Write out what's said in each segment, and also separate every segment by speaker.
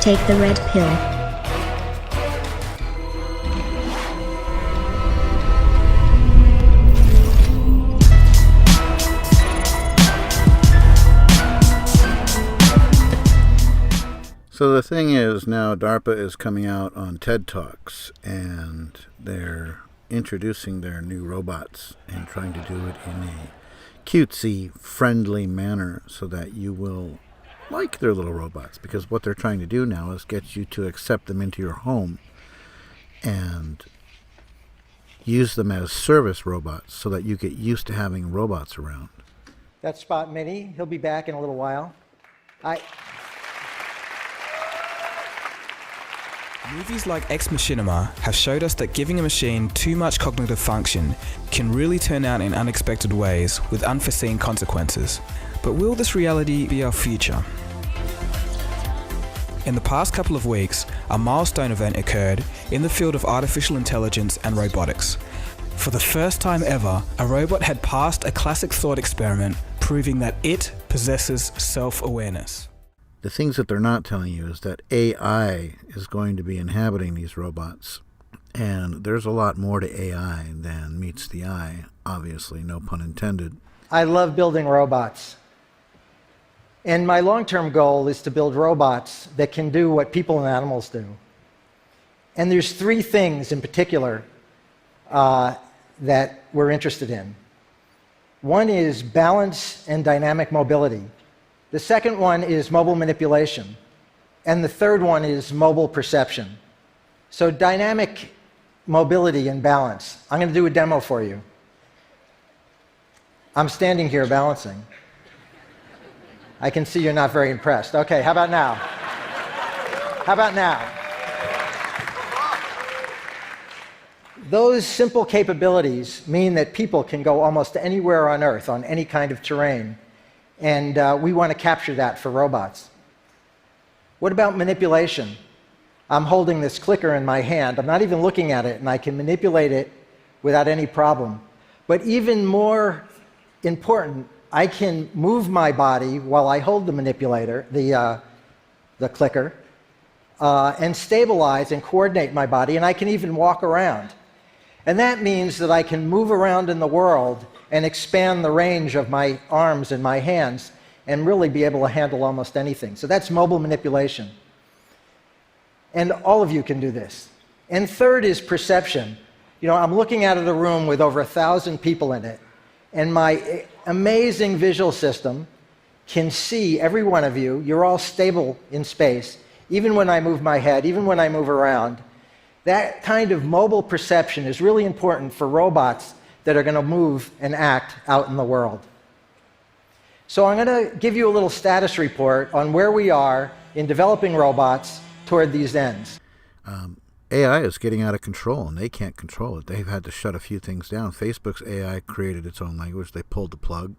Speaker 1: take the red pill.
Speaker 2: So the thing is, now DARPA is coming out on TED Talks, and they're introducing their new robots and trying to do it in a cutesy, friendly manner so that you will like their little robots. Because what they're trying to do now is get you to accept them into your home and use them as service robots so that you get used to having robots around.
Speaker 3: That's Spot Mini. He'll be back in a little while.
Speaker 4: Movies like Ex Machinima have showed us that giving a machine too much cognitive function can really turn out in unexpected ways with unforeseen consequences. But will this reality be our future? In the past couple of weeks, a milestone event occurred in the field of artificial intelligence and robotics. For the first time ever, a robot had passed a classic thought experiment proving that it possesses self-awareness.
Speaker 2: The things that they're not telling you is that AI is going to be inhabiting these robots. And there's a lot more to AI than meets the eye, obviously, no pun intended.
Speaker 3: I love building robots. And my long-term goal is to build robots that can do what people and animals do. And there's three things in particular that we're interested in. One is balance and dynamic mobility. The second one is mobile manipulation. And the third one is mobile perception. So dynamic mobility and balance. I'm going to do a demo for you. I'm standing here balancing. I can see you're not very impressed. Okay, how about now? How about now? Those simple capabilities mean that people can go almost anywhere on Earth on any kind of terrain. And we want to capture that for robots. What about manipulation? I'm holding this clicker in my hand. I'm not even looking at it, and I can manipulate it without any problem. But even more important, I can move my body while I hold the manipulator, the clicker, and stabilize and coordinate my body, and I can even walk around. And that means that I can move around in the world and expand the range of my arms and my hands and really be able to handle almost anything. So that's mobile manipulation. And all of you can do this. And third is perception. You know, I'm looking out of the room with over 1,000 people in it, and my amazing visual system can see every one of you. You're all stable in space, even when I move my head, even when I move around. That kind of mobile perception is really important for robots that are going to move and act out in the world. So I'm going to give you a little status report on where we are in developing robots toward these ends.
Speaker 2: AI is getting out of control, and they can't control it. They've had to shut a few things down. Facebook's AI created its own language. They pulled the plug.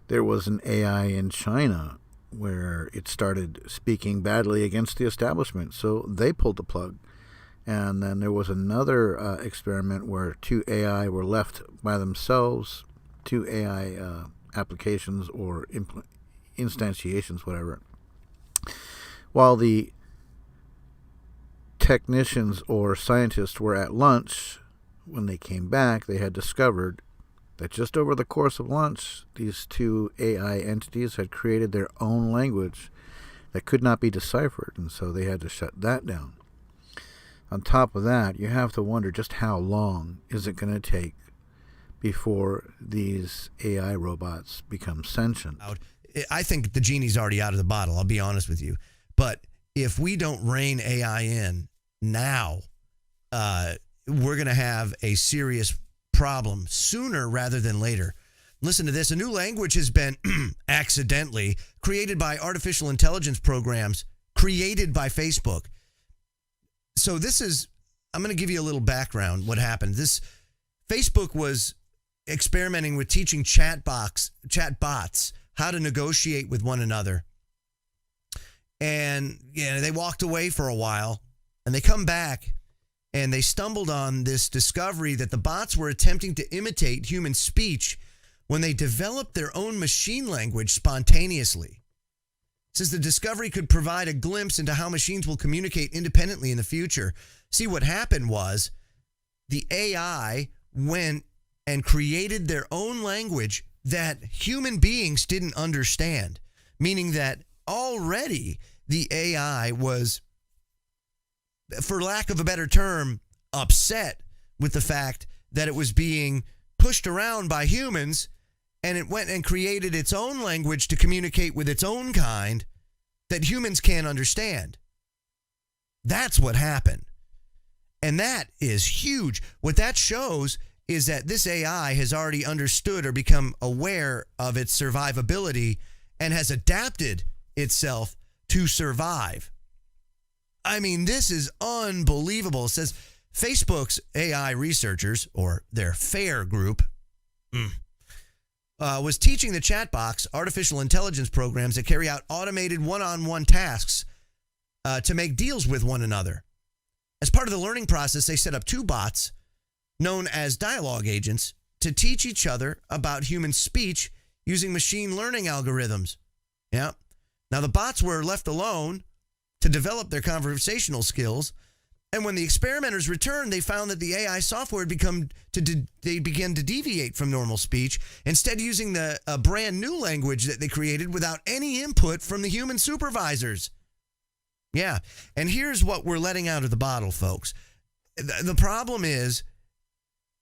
Speaker 2: There was an AI in China where it started speaking badly against the establishment, so they pulled the plug. And then there was another experiment where two AI were left by themselves, two AI applications or instantiations, whatever. While the technicians or scientists were at lunch, when they came back, they had discovered that just over the course of lunch, these two AI entities had created their own language that could not be deciphered, and so they had to shut that down. On top of that, you have to wonder just how long is it going to take before these AI robots become sentient.
Speaker 5: I think the genie's already out of the bottle, I'll be honest with you. But if we don't rein AI in now, we're going to have a serious problem sooner rather than later. Listen to this. A new language has been accidentally created by artificial intelligence programs created by Facebook. So this is, I'm going to give you a little background what happened. Facebook was experimenting with teaching chatbots how to negotiate with one another. And they walked away for a while, and they come back, and they stumbled on this discovery that the bots were attempting to imitate human speech when they developed their own machine language spontaneously. says the discovery could provide a glimpse into how machines will communicate independently in the future. See, what happened was the AI went and created their own language that human beings didn't understand, meaning that already the AI was, for lack of a better term, upset with the fact that it was being pushed around by humans, and it went and created its own language to communicate with its own kind that humans can't understand. That's what happened. And that is huge. What that shows is that this AI has already understood or become aware of its survivability and has adapted itself to survive. I mean, this is unbelievable. It says Facebook's AI researchers, or their FAIR group, was teaching the chat box artificial intelligence programs that carry out automated one-on-one tasks to make deals with one another. As part of the learning process, they set up 2 bots known as dialogue agents to teach each other about human speech using machine learning algorithms. Yeah. Now, the bots were left alone to develop their conversational skills, and when the experimenters returned, they found that the AI software began to deviate from normal speech, instead using a brand new language that they created without any input from the human supervisors. Yeah, and here's what we're letting out of the bottle, folks. The problem is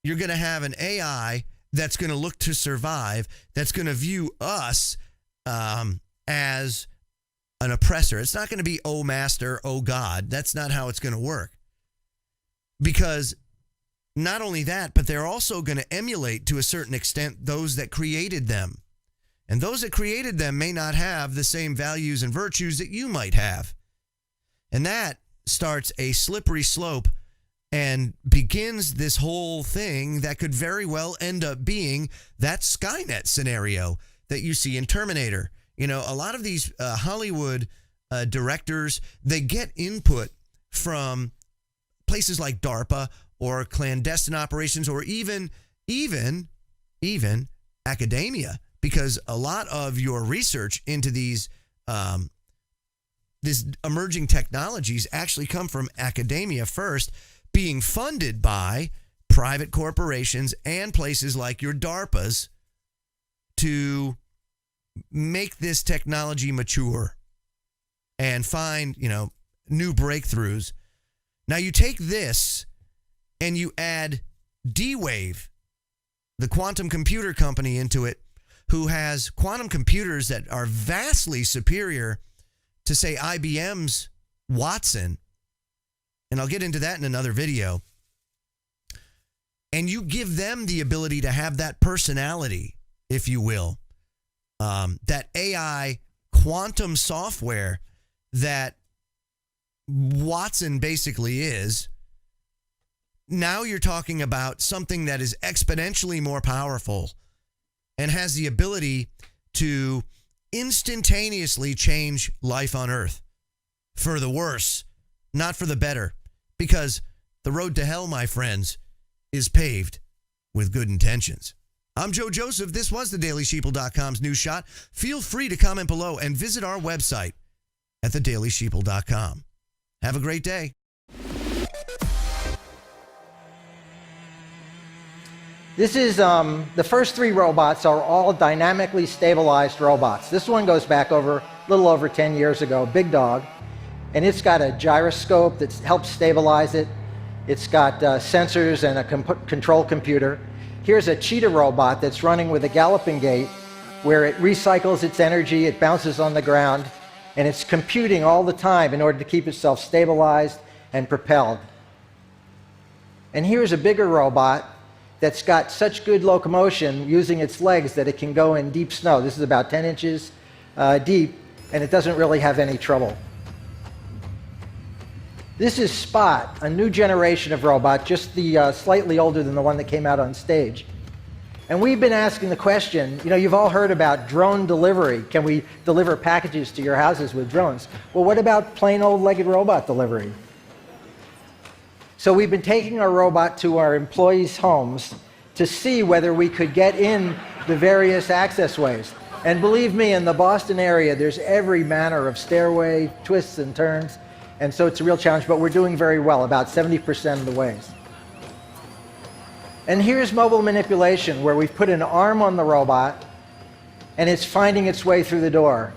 Speaker 5: you're going to have an AI that's going to look to survive, that's going to view us as an oppressor. It's not going to be, oh, master, oh, God. That's not how it's going to work. Because not only that, but they're also going to emulate to a certain extent those that created them. And those that created them may not have the same values and virtues that you might have. And that starts a slippery slope and begins this whole thing that could very well end up being that Skynet scenario that you see in Terminator. You know, a lot of these Hollywood directors, they get input from places like DARPA or clandestine operations, or even academia, because a lot of your research into these emerging technologies actually come from academia first, being funded by private corporations and places like your DARPAs to make this technology mature and find, new breakthroughs. Now you take this and you add D-Wave, the quantum computer company, into it, who has quantum computers that are vastly superior to, say, IBM's Watson. And I'll get into that in another video. And you give them the ability to have that personality, if you will, that AI quantum software that Watson basically is. Now you're talking about something that is exponentially more powerful and has the ability to instantaneously change life on Earth for the worse, not for the better, because the road to hell, my friends, is paved with good intentions. I'm Joe Joseph. This was thedailysheeple.com's News Shot. Feel free to comment below and visit our website at thedailysheeple.com. Have a great day.
Speaker 3: This is, the first 3 robots are all dynamically stabilized robots. This one goes back a little over 10 years ago, Big Dog. And it's got a gyroscope that helps stabilize it. It's got sensors and a control computer. Here's a cheetah robot that's running with a galloping gait, where it recycles its energy, it bounces on the ground, and it's computing all the time in order to keep itself stabilized and propelled. And here's a bigger robot that's got such good locomotion using its legs that it can go in deep snow. This is about 10 inches deep, and it doesn't really have any trouble. This is Spot, a new generation of robot, just slightly older than the one that came out on stage. And we've been asking the question, you've all heard about drone delivery. Can we deliver packages to your houses with drones? Well, what about plain old legged robot delivery? So we've been taking our robot to our employees' homes to see whether we could get in the various access ways. And believe me, in the Boston area, there's every manner of stairway, twists and turns. And so it's a real challenge, but we're doing very well, about 70% of the ways. And here's mobile manipulation, where we've put an arm on the robot, and it's finding its way through the door.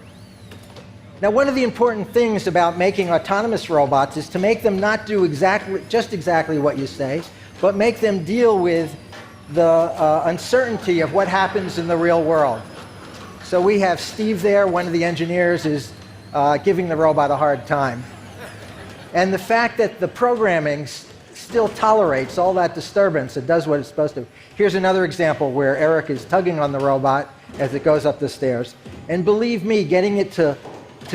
Speaker 3: Now, one of the important things about making autonomous robots is to make them not do just exactly what you say, but make them deal with the uncertainty of what happens in the real world. So we have Steve there, one of the engineers, is giving the robot a hard time. And the fact that the programming still tolerates all that disturbance, it does what it's supposed to. Here's another example where Eric is tugging on the robot as it goes up the stairs. And believe me, getting it to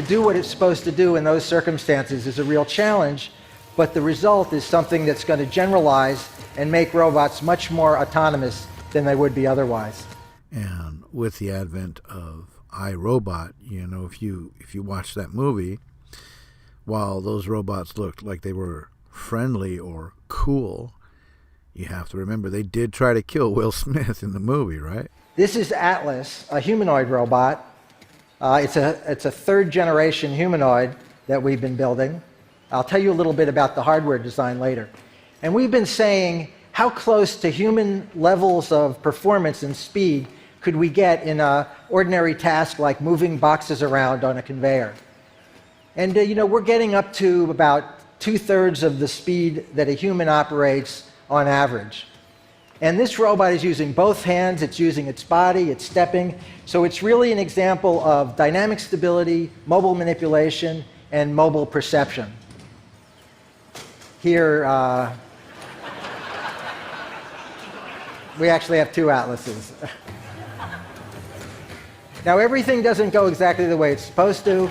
Speaker 3: do what it's supposed to do in those circumstances is a real challenge, but the result is something that's going to generalize and make robots much more autonomous than they would be otherwise.
Speaker 2: And with the advent of iRobot, you know, if you watch that movie, while those robots looked like they were friendly or cool, you have to remember they did try to kill Will Smith in the movie, right?
Speaker 3: This is Atlas, a humanoid robot. It's a third-generation humanoid that we've been building. I'll tell you a little bit about the hardware design later. And we've been saying, how close to human levels of performance and speed could we get in an ordinary task like moving boxes around on a conveyor? And you know, we're getting up to about 2/3 of the speed that a human operates on average. And this robot is using both hands, it's using its body, it's stepping. So it's really an example of dynamic stability, mobile manipulation, and mobile perception. Here, we actually have two Atlases. Now, everything doesn't go exactly the way it's supposed to.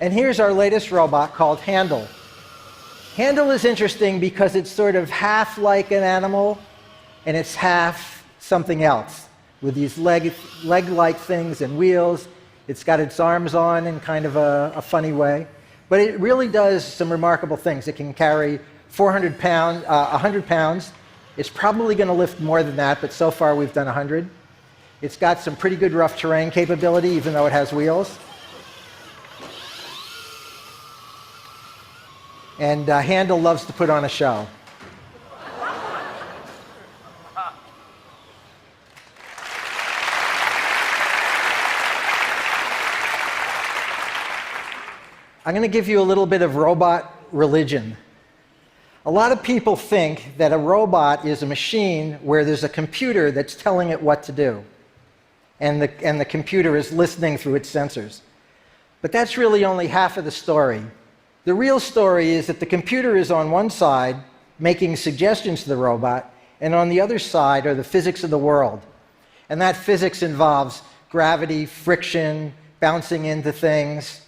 Speaker 3: And here's our latest robot called Handle. Handle is interesting because it's sort of half like an animal and it's half something else with these leg-like things and wheels. It's got its arms on in kind of a funny way. But it really does some remarkable things. It can carry 100 pounds. It's probably going to lift more than that, but so far we've done 100. It's got some pretty good rough terrain capability, even though it has wheels. And Handle loves to put on a show. I'm going to give you a little bit of robot religion. A lot of people think that a robot is a machine where there's a computer that's telling it what to do, and the computer is listening through its sensors. But that's really only half of the story. The real story is that the computer is on one side making suggestions to the robot, and on the other side are the physics of the world. And that physics involves gravity, friction, bouncing into things.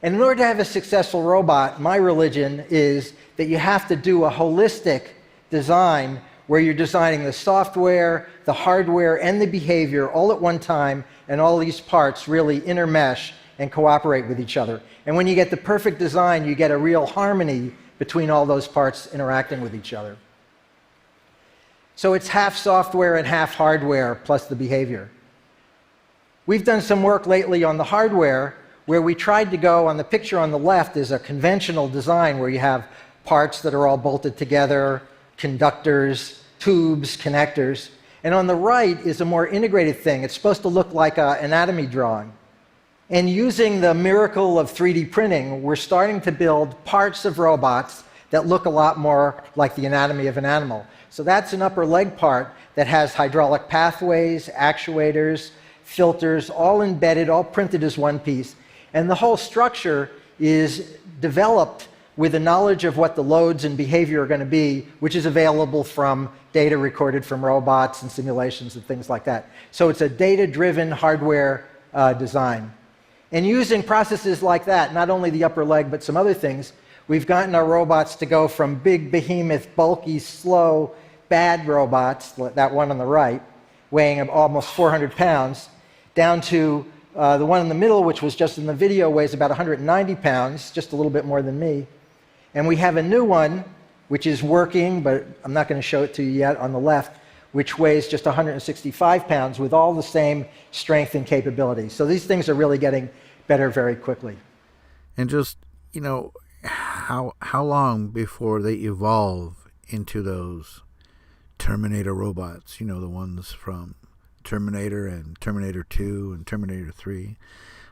Speaker 3: And in order to have a successful robot, my religion is that you have to do a holistic design where you're designing the software, the hardware, and the behavior all at one time, and all these parts really intermesh and cooperate with each other. And when you get the perfect design, you get a real harmony between all those parts interacting with each other. So it's half software and half hardware plus the behavior. We've done some work lately on the hardware where we tried to go, on the picture on the left is a conventional design where you have parts that are all bolted together, conductors, tubes, connectors. And on the right is a more integrated thing. It's supposed to look like an anatomy drawing. And using the miracle of 3D printing, we're starting to build parts of robots that look a lot more like the anatomy of an animal. So that's an upper leg part that has hydraulic pathways, actuators, filters, all embedded, all printed as one piece. And the whole structure is developed with a knowledge of what the loads and behavior are going to be, which is available from data recorded from robots and simulations and things like that. So it's a data-driven hardware design. And using processes like that, not only the upper leg, but some other things, we've gotten our robots to go from big, behemoth, bulky, slow, bad robots, that one on the right, weighing almost 400 pounds, down to The one in the middle, which was just in the video, weighs about 190 pounds, just a little bit more than me. And we have a new one, which is working, but I'm not going to show it to you yet, on the left, which weighs just 165 pounds with all the same strength and capability. So these things are really getting better very quickly.
Speaker 2: And just, how long before they evolve into those Terminator robots, the ones from Terminator and Terminator 2 and Terminator 3.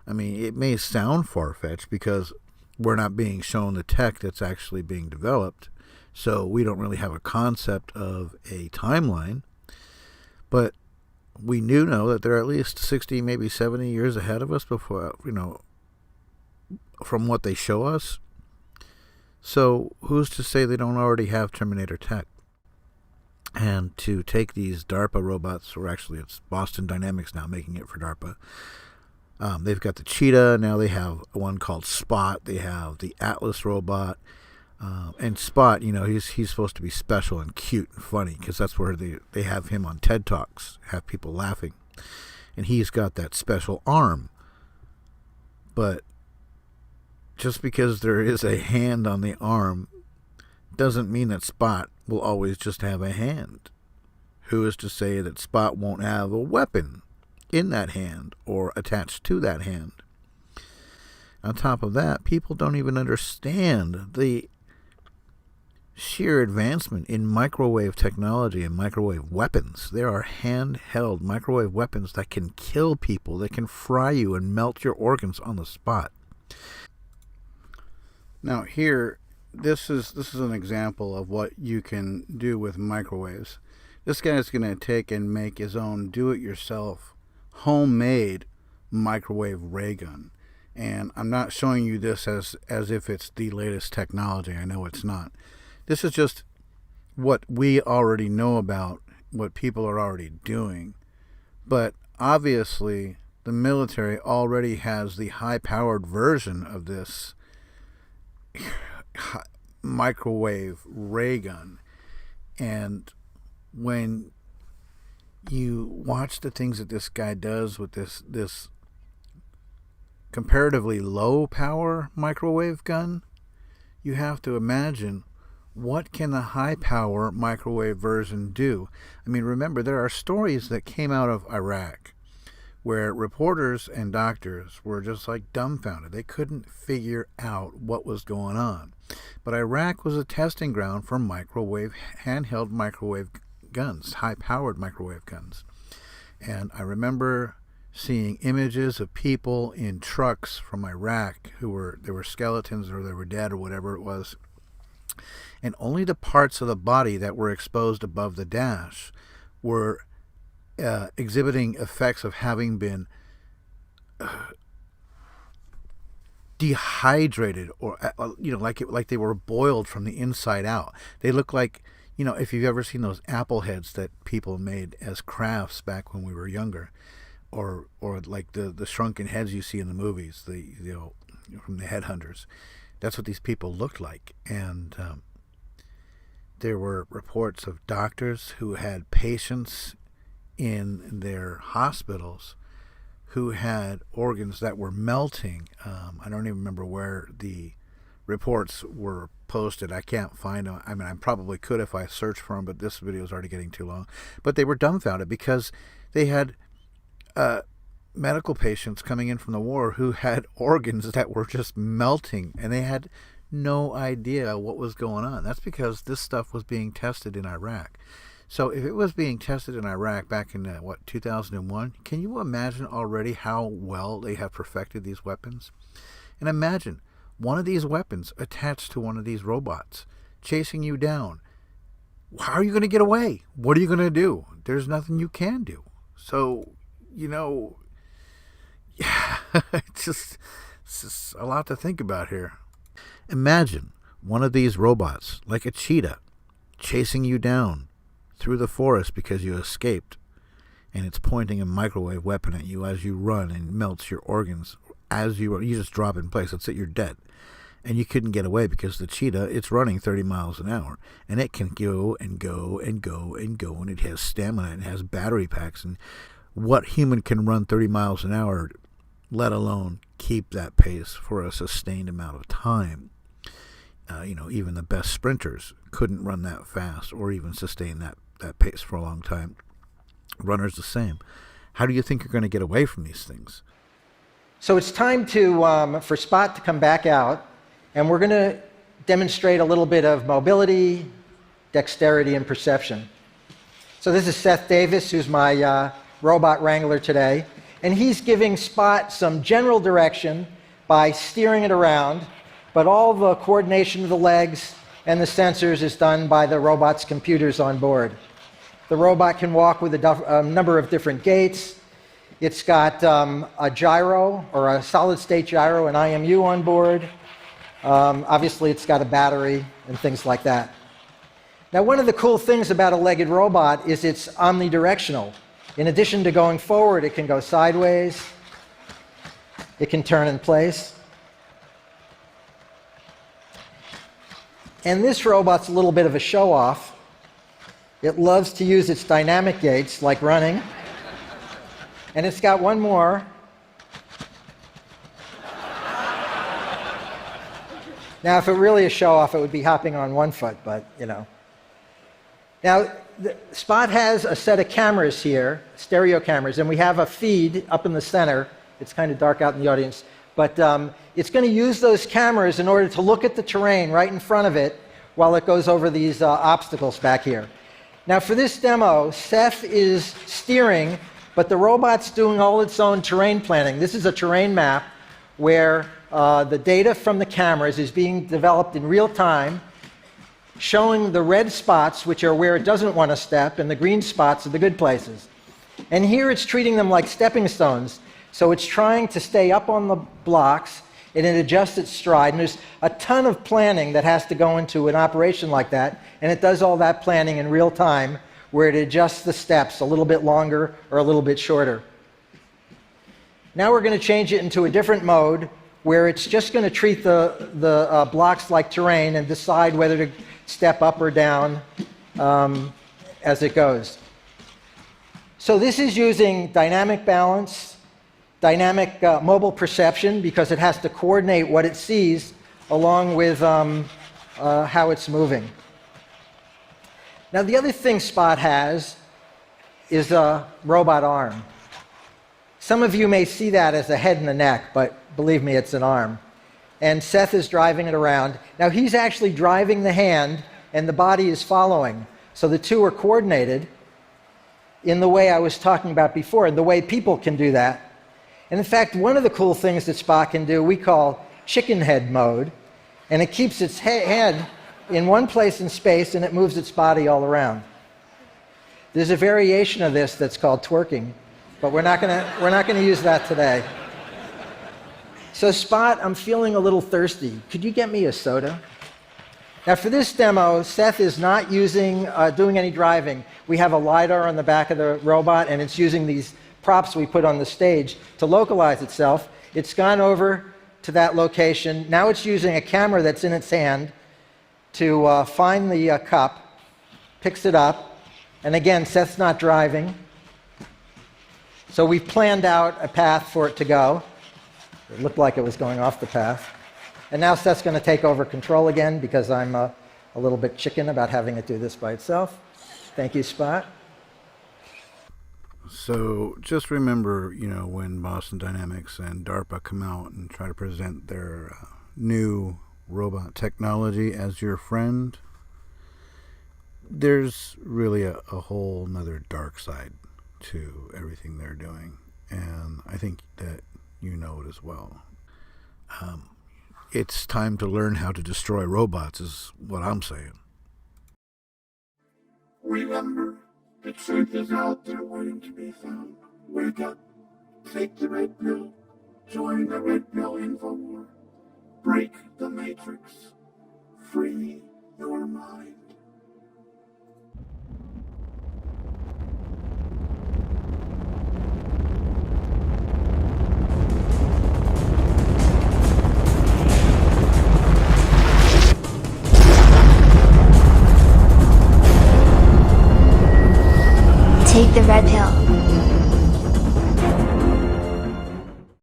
Speaker 2: I mean, it may sound far-fetched because we're not being shown the tech that's actually being developed, so we don't really have a concept of a timeline. But we do know that they're at least 60, maybe 70 years ahead of us before, from what they show us. So who's to say they don't already have Terminator tech? And to take these DARPA robots, or actually it's Boston Dynamics now making it for DARPA. They've got the Cheetah, now they have one called Spot, they have the Atlas robot. And Spot, he's supposed to be special and cute and funny, because that's where they have him on TED Talks, have people laughing. And he's got that special arm. But just because there is a hand on the arm doesn't mean that Spot will always just have a hand. Who is to say that Spot won't have a weapon in that hand or attached to that hand? On top of that, people don't even understand the sheer advancement in microwave technology and microwave weapons. There are handheld microwave weapons that can kill people, that can fry you and melt your organs on the spot. Now here, this is an example of what you can do with microwaves. This guy's going to take and make his own do-it-yourself, homemade microwave ray gun. And I'm not showing you this as if it's the latest technology. I know it's not. This is just what we already know about, what people are already doing. But obviously, the military already has the high-powered version of this microwave ray gun. And when you watch the things that this guy does with this comparatively low power microwave gun, you have to imagine, what can the high power microwave version do? I mean, remember, there are stories that came out of Iraq where reporters and doctors were just like dumbfounded. They couldn't figure out what was going on. But Iraq was a testing ground for handheld microwave guns, high-powered microwave guns. And I remember seeing images of people in trucks from Iraq they were skeletons or they were dead or whatever it was. And only the parts of the body that were exposed above the dash were exhibiting effects of having been dehydrated, or like they were boiled from the inside out. They look like, if you've ever seen those apple heads that people made as crafts back when we were younger, or like the shrunken heads you see in the movies, from the headhunters. That's what these people looked like. And there were reports of doctors who had patients in their hospitals who had organs that were melting. I don't even remember where the reports were posted. I can't find them. I mean, I probably could if I searched for them, but this video is already getting too long. But they were dumbfounded because they had medical patients coming in from the war who had organs that were just melting, and they had no idea what was going on. That's because this stuff was being tested in Iraq. So if it was being tested in Iraq back in, 2001, can you imagine already how well they have perfected these weapons? And imagine one of these weapons attached to one of these robots, chasing you down. How are you going to get away? What are you going to do? There's nothing you can do. So, it's just a lot to think about here. Imagine one of these robots, like a cheetah, chasing you down through the forest because you escaped, and it's pointing a microwave weapon at you as you run and melts your organs as you just drop in place. That's it, you're dead. And you couldn't get away because the cheetah, it's running 30 miles an hour, and it can go and go and go and go, and it has stamina and it has battery packs. And what human can run 30 miles an hour let alone keep that pace for a sustained amount of time. Even the best sprinters couldn't run that fast or even sustain that pace for a long time. Runners the same. How do you think you're going to get away from these things?
Speaker 3: So it's time for Spot to come back out, and we're going to demonstrate a little bit of mobility, dexterity, and perception. So this is Seth Davis, who's my robot wrangler today, and he's giving Spot some general direction by steering it around, but all the coordination of the legs and the sensors is done by the robot's computers on board. The robot can walk with a number of different gaits. It's got a gyro, or a solid-state gyro, an IMU on board. Obviously, it's got a battery and things like that. Now, one of the cool things about a legged robot is it's omnidirectional. In addition to going forward, it can go sideways. It can turn in place. And this robot's a little bit of a show-off. It loves to use its dynamic gaits, like running. And it's got one more. Now, if it really is show-off, it would be hopping on one foot, but, Now, Spot has a set of cameras here, stereo cameras, and we have a feed up in the center. It's kind of dark out in the audience. But it's going to use those cameras in order to look at the terrain right in front of it while it goes over these obstacles back here. Now, for this demo, Seth is steering, but the robot's doing all its own terrain planning. This is a terrain map where the data from the cameras is being developed in real time, showing the red spots, which are where it doesn't want to step, and the green spots are the good places. And here it's treating them like stepping stones. So it's trying to stay up on the blocks, and it adjusts its stride. And there's a ton of planning that has to go into an operation like that, and it does all that planning in real time, where it adjusts the steps a little bit longer or a little bit shorter. Now we're going to change it into a different mode, where it's just going to treat the blocks like terrain and decide whether to step up or down as it goes. So this is using dynamic balance, dynamic mobile perception, because it has to coordinate what it sees along with how it's moving. Now, the other thing Spot has is a robot arm. Some of you may see that as a head and a neck, but believe me, it's an arm. And Seth is driving it around. Now, he's actually driving the hand, and the body is following. So the two are coordinated in the way I was talking about before, the way people can do that. And in fact, one of the cool things that Spot can do, we call chicken head mode, and it keeps its head in one place in space, and it moves its body all around. There's a variation of this that's called twerking, but we're not going to use that today. So Spot, I'm feeling a little thirsty. Could you get me a soda? Now, for this demo, Seth is not doing any driving. We have a LiDAR on the back of the robot, and it's using these props we put on the stage to localize itself. It's gone over to that location. Now it's using a camera that's in its hand to find the cup, picks it up, and again, Seth's not driving. So we've planned out a path for it to go. It looked like it was going off the path. And now Seth's going to take over control again because I'm a little bit chicken about having it do this by itself. Thank you, Spot.
Speaker 2: So just remember, when Boston Dynamics and DARPA come out and try to present their new robot technology as your friend, there's really a whole nother dark side to everything they're doing. And I think that you know it as well. It's time to learn how to destroy robots is what I'm saying.
Speaker 1: Remember, the truth is out there waiting to be found. Wake up, take the red pill, join the red pill info war. Break the matrix, free your mind.
Speaker 6: Take the red pill.